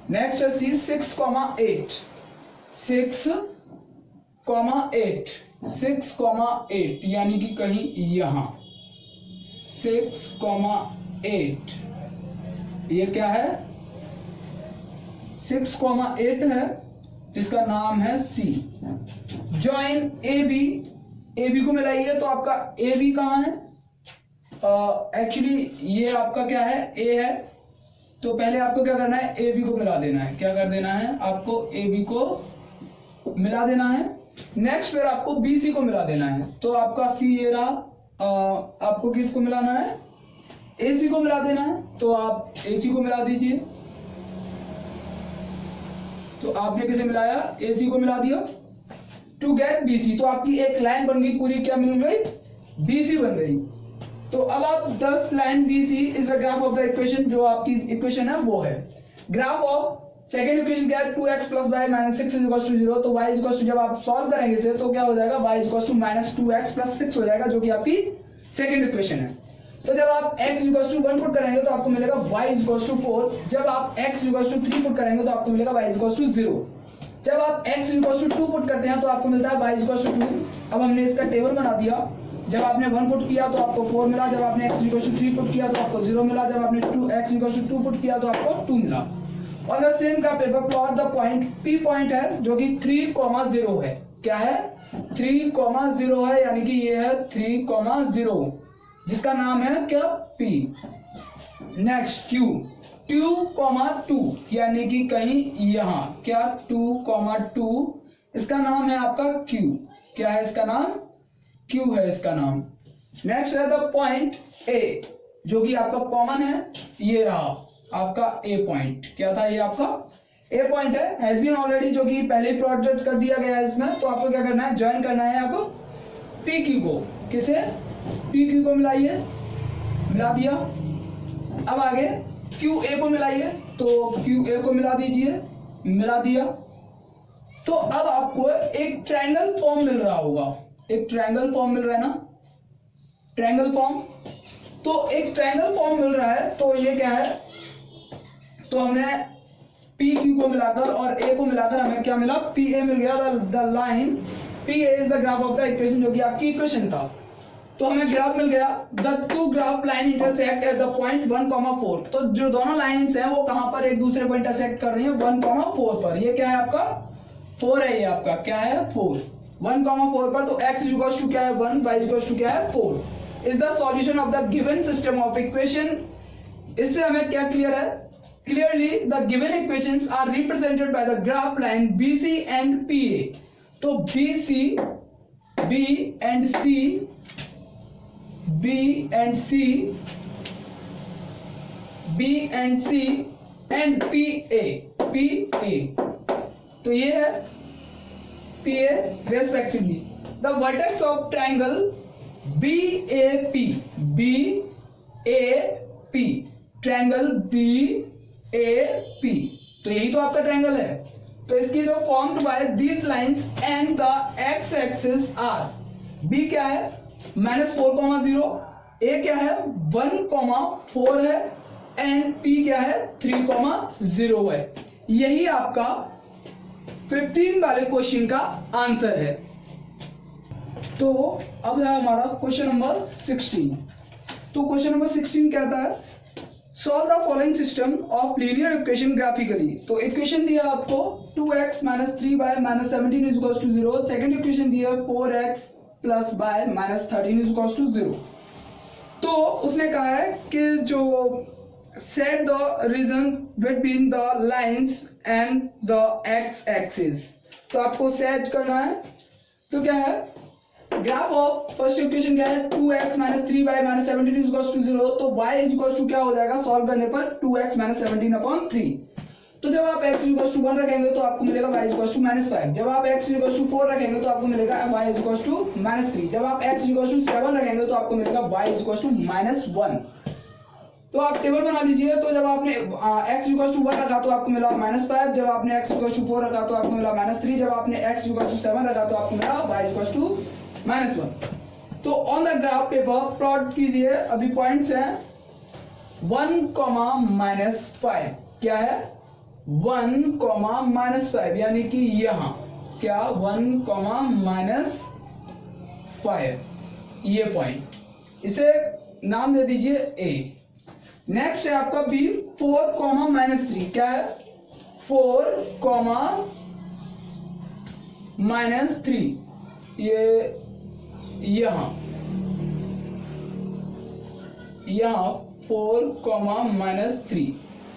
नेक्स्ट है C 6, 8, 6, 8 यानी कि कहीं यहां 6, 8 ये क्या है 6, 8 है जिसका नाम है C। जॉइन AB को मिलाइए तो आपका AB कहां है, एक्चुअली ये आपका क्या है A है। तो पहले आपको क्या करना है AB को मिला देना है। क्या कर देना है आपको AB को मिला देना है। नेक्स्ट फिर आपको BC को मिला देना है। तो आपका C ये रहा, आपको किसको मिलाना है AC को मिला देना है। तो आप AC को मिला दीजिए। तो आपने किसे मिलाया AC को मिला दिया टू गेट BC। तो आपकी एक लाइन बन गई पूरी, क्या मिल गई BC बन गई। तो अब आप 10 line BC is the graph of the equation. जो आपकी इक्वेशन है वो है ग्राफ ऑफ सेकेंड इक्वेशन क्या है 2x + y - 6 = 0। तो y = जब आप सॉल्व करेंगे इसे तो क्या हो जाएगा y = -2x + 6 हो जाएगा, जो कि आपकी सेकेंड इक्वेशन है। तो जब आप x = 1 पुट करेंगे तो आपको मिलेगा y = 4। जब आप x = 3 पुट करेंगे तो आपको मिलेगा y = 0। जब आप x = 2 पुट करते हैं तो आपको मिलता है y = 2। अब हमने इसका टेबल बना दिया जब आपने 1 पुट किया तो आपको 4 मिला, जब आपने x इक्वल टू 3 पुट किया तो आपको 0 मिला, जब आपने x इक्वल टू 2 पुट किया तो आपको 2 मिला। और द सेम का paper plot the point P point है जो कि 3,0 है। क्या है? 3,0 है, यानी कि ये है 3,0 जिसका नाम है क्या? P। नेक्स्ट Q 2,2 यानी कि कहीं यहाँ क्या 2,2 इसका नाम है आपका Q। क्या है इसका नाम? Q है इसका नाम। नेक्स्ट है द पॉइंट A जो कि आपका कॉमन है, ये रहा आपका A पॉइंट। क्या था? ये आपका A पॉइंट है, हैज बीन ऑलरेडी, जो कि पहले ही प्रोजेक्ट कर दिया गया है इसमें। तो आपको क्या करना है? ज्वाइन करना है आपको PQ को। किसे? PQ को मिलाइए, मिला दिया। अब आगे QA को मिलाइए, तो QA को मिला दीजिए, मिला दिया। तो अब आपको एक ट्रायंगल फॉर्म मिल रहा होगा, एक ट्रायंगल फॉर्म मिल रहा है ना, ट्रायंगल फॉर्म। तो एक ट्रायंगल फॉर्म मिल रहा है, तो ये क्या है? तो हमने PQ को मिलाकर और A को मिलाकर हमें क्या मिला? PA मिल गया। The line PA is the graph of the equation, जो कि आपकी इक्वेशन था। तो हमें ग्राफ मिल गया। The two graph line intersect at the point 1,4। तो जो दोनों लाइन्स हैं वो कहां पर एक दूसरे को इंटरसेक्ट कर रही हैं? 1,4 पर। ये क्या है आपका? 4 है। ये आपका क्या है? 4। 1,4 पर। तो x इक्वल्स टू क्या है? 1, y इक्वल्स टू क्या है? 4 is the solution of the given system of equation. इससे हमें क्या क्लियर है? Clearly the given equations are represented by the graph line BC and PA। तो BC, B and C, B and C, B and C and PA, PA। तो ये है PA respectively. The vertex of triangle BAP, BAP, triangle BAP। तो यही तो आपका ट्रायंगल है। तो इसकी जो formed by these lines and the X axis are. B क्या है? -4,0, A क्या है? 1,4 है एंड P क्या है? 3,0 है। यही आपका 15 वाले क्वेश्चन का आंसर है। तो अब है हमारा क्वेश्चन नंबर 16। तो क्वेश्चन नंबर 16 कहता है solve the following system of linear equation graphically. तो इक्वेशन दिया आपको 2x - 3y - 17 = 0। सेकंड इक्वेशन दिया 4x + y - 13 = 0। तो उसने कहा है कि जो set the region between the lines and the x-axis। तो आपको सेट करना है। तो क्या है? ग्राफ ऑफ फर्स्ट इक्वेशन क्या है? 2x - 3y - 17 = 0। तो y = क्या हो जाएगा सॉल्व करने पर? 2x - 17/3। तो जब आप x = 1 रखेंगे तो आपको मिलेगा y = -5। जब आप x = 4 रखेंगे तो आपको मिलेगा y = -3। जब आप x = 7 रखेंगे तो आपको मिलेगा y = -1। तो आप टेबल बना लीजिए। तो जब आपने x = 1 रखा तो आपको मिला -5। जब आपने x = 4 रखा तो आपको मिला -3। जब आपने x = 7 रखा तो आपको मिला y = -1। तो on the graph paper plot कीजिए। अभी पॉइंट्स हैं 1, -5। क्या है? 1, -5 यानी कि यहां क्या 1, -5 ये पॉइंट, इसे नाम दे दीजिए A। नेक्स्ट है आपका B 4, -3। क्या है? 4, -3 ये यहां 4, -3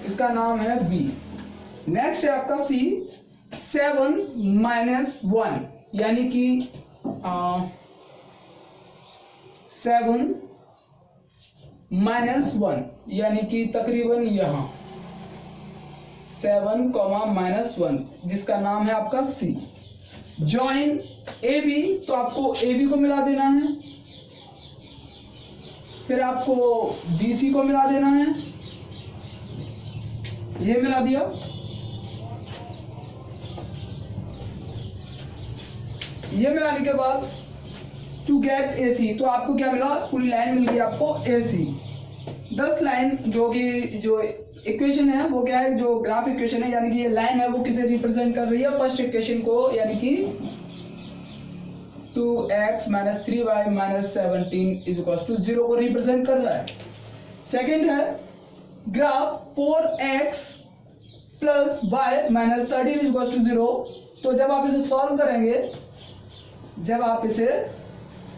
इसका नाम है B। नेक्स्ट है आपका C 7, -1 यानी कि 7 -1 यानी कि तकरीबन यहां 7, -1 जिसका नाम है आपका C। Join AB। तो आपको AB को मिला देना है, फिर आपको BC को मिला देना है। ये मिला दिया। ये मिलाने के बाद टू गेट AC। तो आपको क्या मिला? पूरी लाइन मिल गई आपको AC। 10 लाइन जो इक्वेशन है वो क्या है? जो ग्राफ इक्वेशन है यानी कि ये लाइन है वो किसे रिप्रेजेंट कर रही है? फर्स्ट इक्वेशन को, यानी कि 2x minus 3y minus 17 is equal to 0 को रिप्रेजेंट कर रहा है। सेकेंड है graph 4x plus y minus 13 is equal to 0। तो जब आप इसे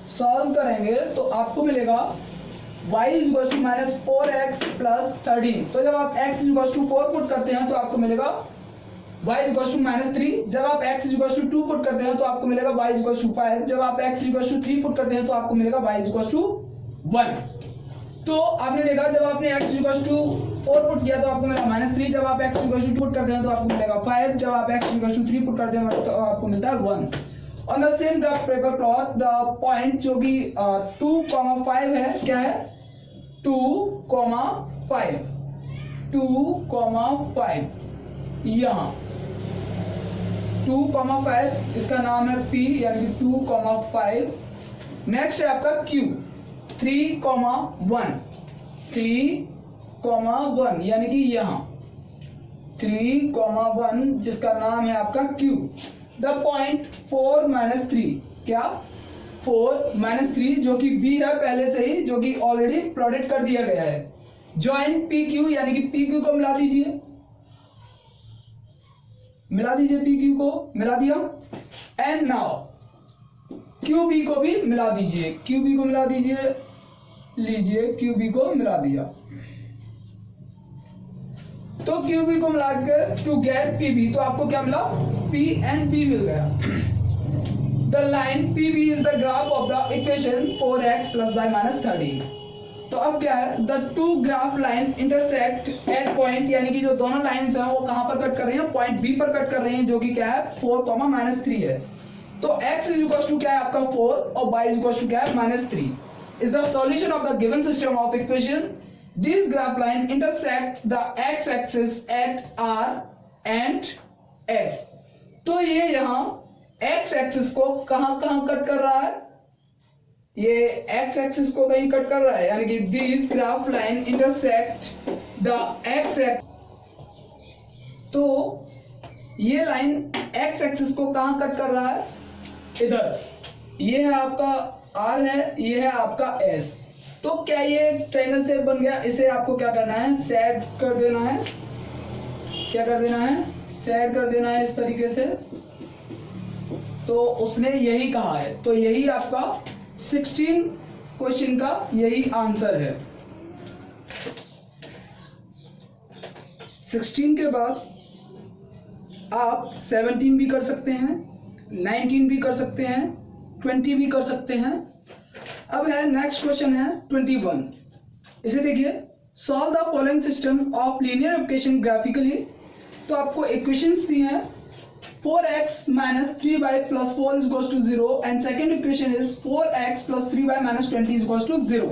सॉल्व करेंगे तो आपको मिलेगा y is equal to minus 4x plus 13। तो जब आप x is equal to 4 put करते हैं तो आपको मिलेगा y is equal to minus 3। जब आप x is equal to 2 put करते हैं तो आपको मिलेगा y इज इक्वल टू 5। जब आप x is equal to 3 put करते हैं तो आपको मिलेगा y इज इक्वल टू 1। तो आपने देखा जब आपने x is equal to 4 put किया तो आपको मिला माइनस 3। जब आप x is equal to 2 put करते हैं तो आपको मिलेगा 5। जब आप x is equal to 3 put करते हैं तो आपको मिलता है 1। On the same graph paper plot the point जो कि 2,5 है, क्या है 2,5 यहाँ 2,5 इसका नाम है P यानी कि 2,5। नेक्स्ट है आपका Q 3,1 यानी कि यहाँ 3,1 जिसका नाम है आपका Q। द पॉइंट 4 माइनस 3 क्या 4 माइनस 3 जो कि B है पहले से ही, जो कि ऑलरेडी प्लॉटेड कर दिया गया है। ज्वाइन PQ यानी कि PQ को मिला दीजिए PQ को मिला दिया। एंड नाउ QB को भी मिला दीजिए लीजिए QB को मिला दिया। तो QB को मिलाकर टू गेट PB तो आपको क्या मिला P एंड B मिल गया। The line PB is the graph of the equation 4x plus y minus 13। तो अब क्या है the two graph line intersect at point यानी कि जो दोनों लाइंस हैं वो कहां पर कट कर रही हैं, पॉइंट B पर कट कर रही हैं जो कि क्या है 4, माइनस 3 है। तो x इज इक्वल टू क्या है आपका 4 और y इज इक्वल टू क्या है minus 3 is the solution of the given system of equation. This graph line intersect the x-axis at R and S। तो ये यहाँ x-axis को कहाँ कट कर रहा है, ये x-axis को कहीं कट कर रहा है यानी कि this graph line intersect the x-axis। तो ये लाइन x-axis को कहाँ कट कर रहा है, इधर। ये है आपका R है, ये है आपका S। तो क्या ये ट्रायंगल शेप बन गया, इसे आपको क्या करना है सेट कर देना है, सेट कर देना है इस तरीके से। तो उसने यही कहा है, तो यही आपका 16 क्वेश्चन का यही आंसर है। 16 के बाद आप 17 भी कर सकते हैं, 19 भी कर सकते हैं, 20 भी कर सकते हैं। अब है नेक्स्ट क्वेश्चन है 21। इसे देखिए solve the following system of linear equation graphically. तो आपको इक्वेशंस दी हैं 4x minus 3y plus 4 is equal to 0 and second equation is 4x plus 3y minus 20 is equal to 0।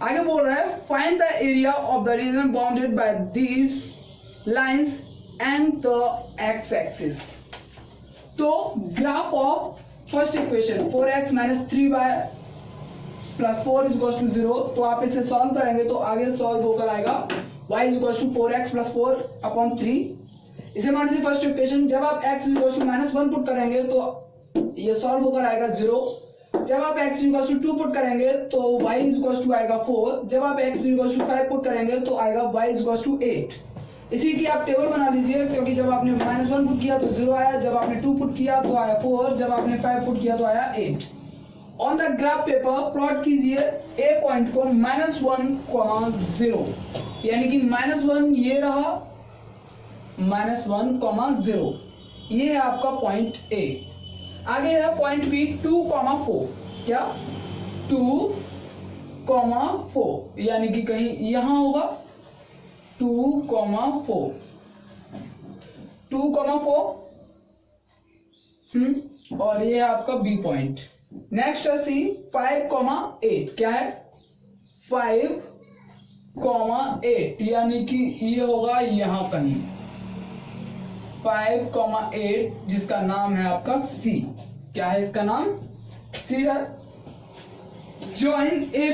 आगे बोल रहा है find the area of the region bounded by these lines and the x axis. तो graph of first equation 4x minus 3y plus 4 is equal to 0। तो आप इसे सॉल्व करेंगे तो आगे सॉल्व होकर आएगा y is equal to 4x plus 4 upon 3। इसे मान लीजिए फर्स्ट इक्वेशन, जब आप x is equal to minus 1 put करेंगे तो ये सॉल्व होकर आएगा 0। जब आप x is equal to 2 put करेंगे तो y इज इक्वल टू आएगा 4। जब आप x is equal to 5 put करेंगे तो आएगा y इज इक्वल टू 8। इसी की आप टेबल बना लीजिए, क्योंकि जब आपने माइनस 1 पुट किया तो 0 आया, जब आपने 2 पुट किया तो आया 4, जब आपने 5 पुट किया तो आया 8। On the graph paper plot कीजिए ए पॉइंट को -1, 0 यानी कि -1 ये रहा, -1, 0 ये है आपका पॉइंट ए। आगे है पॉइंट बी 2, 4 क्या 2, 4 यानी कि कहीं यहां होगा 2, 4 2, 4 और ये है आपका बी पॉइंट। नेक्स्ट है सी 5, 8 क्या है 5, 8 यानी कि ये होगा यहां कहीं 5, 8 जिसका नाम है आपका सी। क्या है इसका नाम सी है। ज्वाइन ए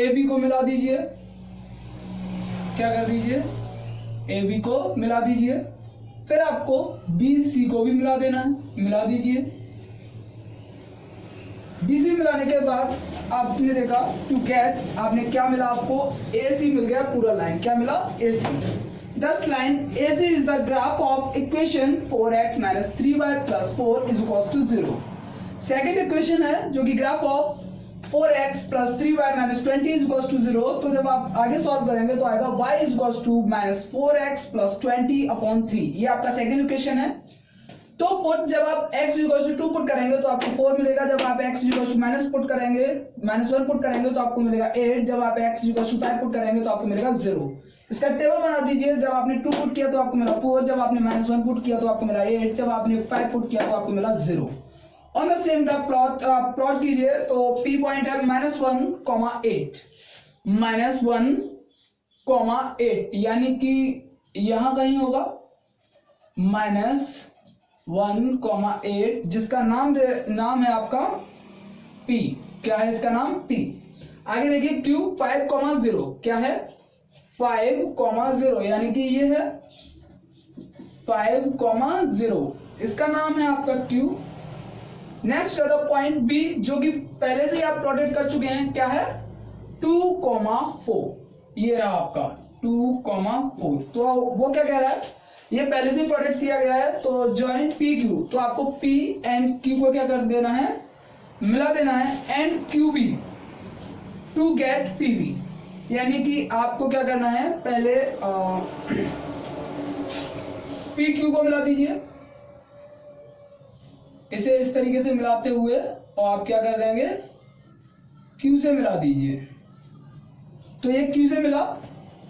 बी को मिला दीजिए, क्या कर दीजिए ए बी को मिला दीजिए। फिर आपको बी सी को भी मिला देना है, मिला दीजिए। BC मिलाने के बाद आपने देखा टू गेट, आपने क्या मिला आपको, AC मिल गया पूरा लाइन, क्या मिला AC। Thus line AC is the graph of equation 4x minus 3y plus 4 is equals to 0। Second equation है जो कि graph of 4x plus 3y minus 20 is equals to 0। तो जब आप आगे सॉल्व करेंगे तो आएगा y is equals to minus 4x plus 20 upon 3। ये आपका सेकेंड इक्वेशन है। तो पुट जब आप x इक्वल टू 2 पुट करेंगे तो आपको 4 मिलेगा, जब आप x equal to minus put करेंगे -1 पुट करेंगे तो आपको मिलेगा 8, जब आप x इक्वल टू 5 पुट करेंगे तो आपको मिलेगा 0। इसका टेबल बना दीजिए, जब आपने 2 पुट किया तो आपको मिला 4, जब आपने -1 पुट किया तो आपको मिला 8, जब आपने 5 पुट किया तो आपको मिला 0। On the same graph plot कीजिए तो P पॉइंट है -1,8 -1,8 यानी कि यहां कहीं होगा -1,8 जिसका नाम है आपका P। क्या है इसका नाम P। आगे देखिए Q 5,0 क्या है 5,0 यानी कि ये है 5,0 इसका नाम है आपका Q। नेक्स्ट है द पॉइंट B जो कि पहले से ही आप प्लॉटेड कर चुके हैं, क्या है 2,4 ये रहा आपका 2,4। तो वो क्या कह रहा है, ये पहले से ही प्लॉटेड किया गया है तो जॉइंट PQ, तो आपको P एंड Q को क्या कर देना है, मिला देना है and QB to get PB। यानी कि आपको क्या करना है, पहले PQ को मिला दीजिए, इसे इस तरीके से मिलाते हुए और आप क्या कर देंगे Q से मिला दीजिए। तो ये Q से मिला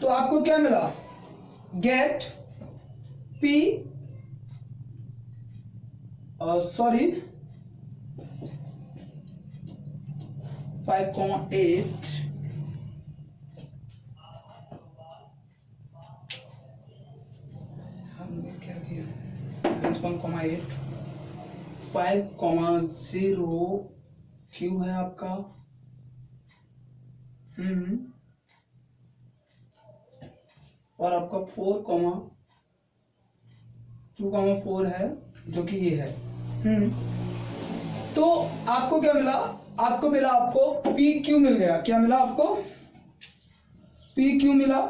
तो आपको क्या मिला, गेट P 5,8 हमने क्या किया 1,8 5,0 Q है आपका और आपका 4,2,4 है जो कि ये है। तो आपको क्या मिला, आपको मिला आपको PQ मिल गया, क्या मिला आपको PQ मिला।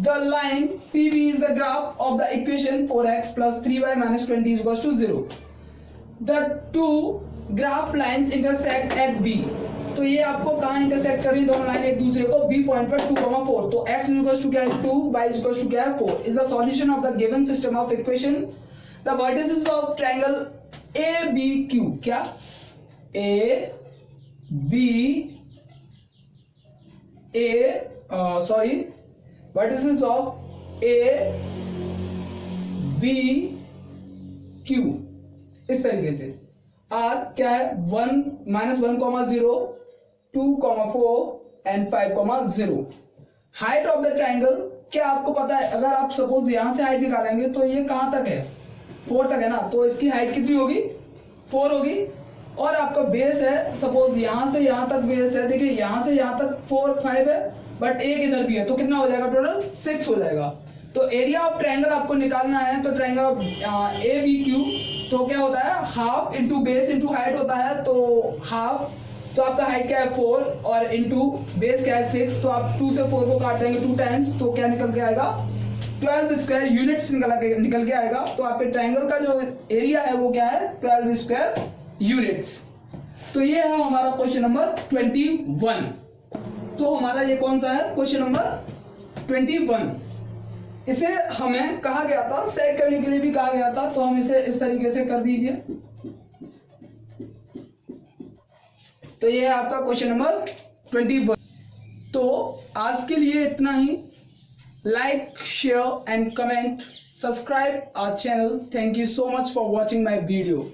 The line PB is the graph of the equation 4x plus 3y minus 20 is equals to 0। The two graph lines intersect at B। तो ये आपको कहाँ इंटरसेक्ट कर रही है, दोनों लाइन एक दूसरे को B पॉइंट पर 2,4। तो x इक्वल्स टू क्या है 2, y इक्वल्स टू क्या है 4 is the solution of the given system of equation. The vertices of triangle ABQ, क्या vertices of ABQ इस तरीके से R क्या है 1 -1,0 2,4 and 5,0। Height of the triangle क्या आपको पता है, अगर आप सपोज यहां से हाइट निकालेंगे तो ये कहां तक है 4 तक है ना, तो इसकी हाइट कितनी होगी 4 होगी। और आपका बेस है सपोज यहां से यहां तक बेस है, देखिए यहां से यहां तक 4 5 है बट एक इधर भी है तो कितना हो जाएगा टोटल 6 हो जाएगा। तो एरिया ऑफ ट्रायंगल आपको निकालना है, तो ट्रायंगल ऑफ ABQ तो क्या होता है half into base into height होता है। तो हाफ तो आपका हाइट क्या है 4 और इंटू बेस क्या है 6, तो आप 2 से 4 को काट देंगे 2 टाइम्स तो क्या निकल के आएगा 12 स्क्वायर यूनिट्स निकल के आएगा। तो आपके ट्रायंगल का जो एरिया है वो क्या है 12 स्क्वायर यूनिट्स। तो ये है हमारा क्वेश्चन नंबर 21। तो हमारा ये कौन सा है क्वेश्चन नंबर 21। इसे हमें कहा गया था सेट करने के लिए भी कहा गया था, तो हम इसे इस तरीके से कर दीजिए। तो ये है आपका क्वेश्चन नंबर 21। तो आज के लिए इतना ही। Like share and comment subscribe our channel. Thank you so much for watching my video.